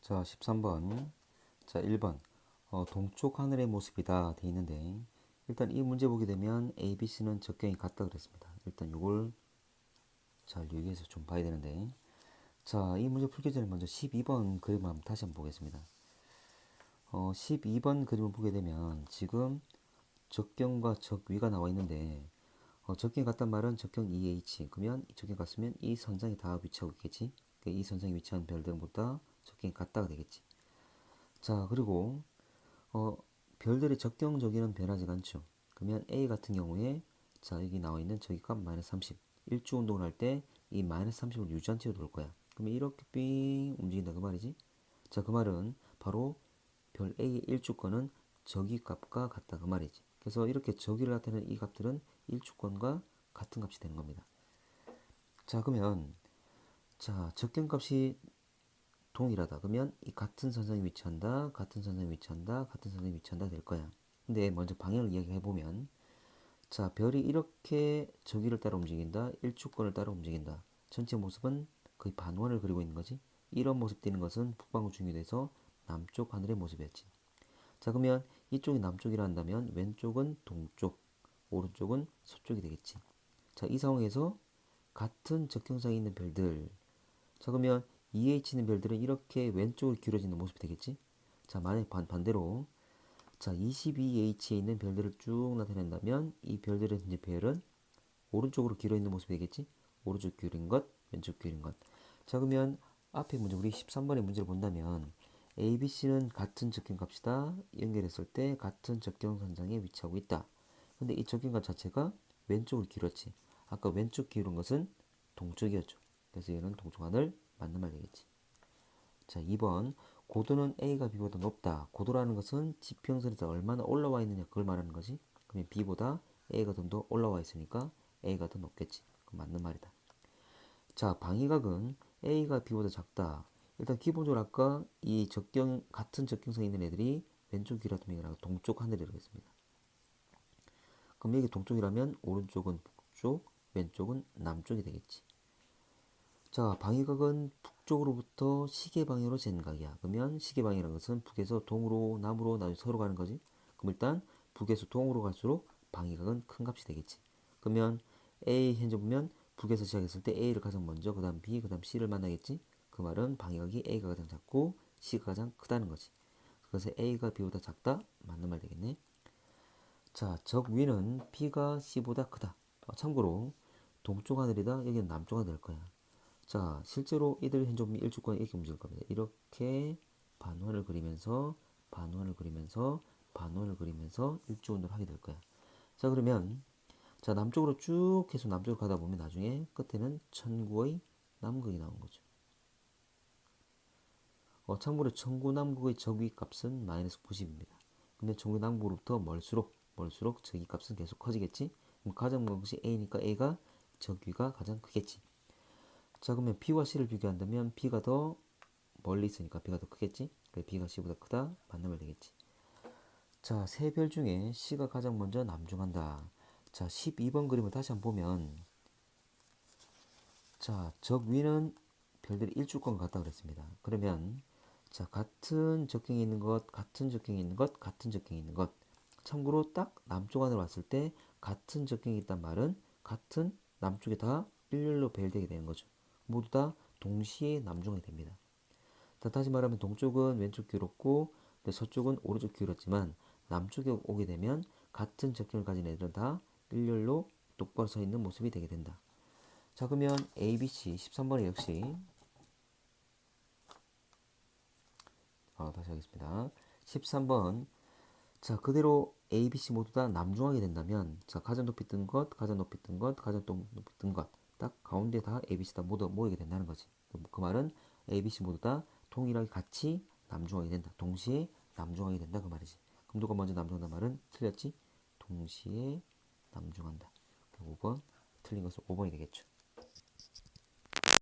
자, 13번. 자, 1번. 동쪽 하늘의 모습이다 돼 있는데 일단 이 문제 보게 되면 A, B, C는 적경이 같다 그랬습니다. 일단 이걸 잘 유의해서 좀 봐야 되는데 자, 이 문제 풀기 전에 먼저 12번 그림을 한번 다시 한번 보겠습니다. 12번 그림을 보게 되면 지금 적경과 적위가 나와 있는데 적경이 같단 말은 적경 EH 그러면 적경이 같으면 이 선상에 다 위치하고 있겠지. 그러니까 이 선상에 위치한 별들보다 적경이 같다가 되겠지. 자, 그리고 별들의 적경적이는 변하지 않죠. 그러면 A 같은 경우에 자, 여기 나와 있는 저기 값 마이너스 30 일주 운동을 할 때 이 마이너스 30을 유지한 채로 돌 거야. 그러면 이렇게 삥 움직인다 그 말이지. 자, 그 말은 바로 별 A의 일주권은 저기 값과 같다 그 말이지. 그래서 이렇게 저기를 나타내는 이 값들은 일주권과 같은 값이 되는 겁니다. 자, 그러면 자, 적경값이 동일하다. 그러면 이 같은 선상에 위치한다, 같은 선상에 위치한다, 같은 선상에 위치한다 될 거야. 근데 먼저 방향을 이야기해 보면, 자, 별이 이렇게 저기를 따라 움직인다, 일주권을 따라 움직인다. 전체 모습은 거의 반원을 그리고 있는 거지. 이런 모습 띄는 것은 북반구 중위돼서 남쪽 하늘의 모습이었지. 자, 그러면 이쪽이 남쪽이라 한다면 왼쪽은 동쪽, 오른쪽은 서쪽이 되겠지. 자, 이 상황에서 같은 적경상에 있는 별들, 자, 그러면 EH 있는 별들은 이렇게 왼쪽으로 기울어지는 모습이 되겠지? 자, 만약 반대로 자, 22H에 있는 별들을 쭉 나타낸다면 이 별들의 이제 배열은 오른쪽으로 기울어 있는 모습이 되겠지? 오른쪽 기울인 것, 왼쪽 기울인 것. 자, 그러면 앞에 문제 우리 13번의 문제를 본다면 A, B, C는 같은 적경값이다. 연결했을 때 같은 적경선상에 위치하고 있다. 근데 이 적경값 자체가 왼쪽으로 기울었지. 아까 왼쪽 기울은 것은 동쪽이었죠. 그래서 얘는 동쪽 하늘 맞는 말 되겠지. 자, 2번. 고도는 A가 B보다 높다. 고도라는 것은 지평선에서 얼마나 올라와 있느냐 그걸 말하는 거지. 그러면 B보다 A가 좀 더 올라와 있으니까 A가 더 높겠지. 그 맞는 말이다. 자, 방위각은 A가 B보다 작다. 일단 기본적으로 아까 이 적경 같은 적경성에 있는 애들이 왼쪽 기라토미가 동쪽 하늘이라고 했습니다. 그럼 여기 동쪽이라면 오른쪽은 북쪽, 왼쪽은 남쪽이 되겠지. 자, 방위각은 북쪽으로부터 시계 방향으로 재는 각이야. 그러면 시계 방향이라는 것은 북에서 동으로, 남으로 나중에 서로 가는 거지. 그럼 일단 북에서 동으로 갈수록 방위각은 큰 값이 되겠지. 그러면 A 현재 보면 북에서 시작했을 때 A를 가장 먼저, 그 다음 B, 그 다음 C를 만나겠지. 그 말은 방위각이 A가 가장 작고 C가 가장 크다는 거지. 그래서 A가 B보다 작다? 맞는 말 되겠네. 자, 적위는 B가 C보다 크다. 참고로 동쪽 하늘이다. 여기는 남쪽 하늘 될 거야. 자, 실제로 이들 현존 일주권이 이렇게 움직일 겁니다. 이렇게 반원을 그리면서 반원을 그리면서 반원을 그리면서 일주운동을 하게 될 거야. 자, 그러면 자, 남쪽으로 쭉 해서 남쪽으로 가다 보면 나중에 끝에는 천구의 남극이 나온 거죠. 참고로 천구 남극의 적위 값은 마이너스 90입니다. 근데 천구 남극으로부터 멀수록 적위 값은 계속 커지겠지? 그럼 가장 먼 것이 A니까 A가 적위가 가장 크겠지. 자, 그러면 B와 C를 비교한다면 B가 더 멀리 있으니까 B가 더 크겠지? 그래 B가 C보다 크다? 맞는 말 되겠지. 자, 세 별 중에 C가 가장 먼저 남중한다. 자, 12번 그림을 다시 한번 보면 자, 적위는 별들이 일주권 같다 그랬습니다. 그러면 자, 같은 적경이 있는 것, 같은 적경이 있는 것, 같은 적경이 있는 것. 참고로 딱 남쪽 안으로 왔을 때 같은 적경이 있단 말은 같은 남쪽에 다 일렬로 배열되게 되는 거죠. 모두 다 동시에 남중하게 됩니다. 다시 말하면 동쪽은 왼쪽 기울었고 서쪽은 오른쪽 기울었지만 남쪽에 오게 되면 같은 적경을 가진 애들은 다 일렬로 똑바로 서 있는 모습이 되게 된다. 자, 그러면 A, B, C 13번에 역시 다시 하겠습니다. 13번 자, 그대로 A, B, C 모두 다 남중하게 된다면 자, 가장 높이 뜬 것, 가장 높이 뜬 것, 가장 높이 뜬 것 딱 가운데 다 A, B, C 다 모두 모이게 된다는 거지. 그 말은 A, B, C 모두 다 동일하게 같이 남중하게 된다. 동시에 남중하게 된다 그 말이지. 그럼 누가 먼저 남중한다 말은 틀렸지? 동시에 남중한다. 5번 틀린 것은 5번이 되겠죠.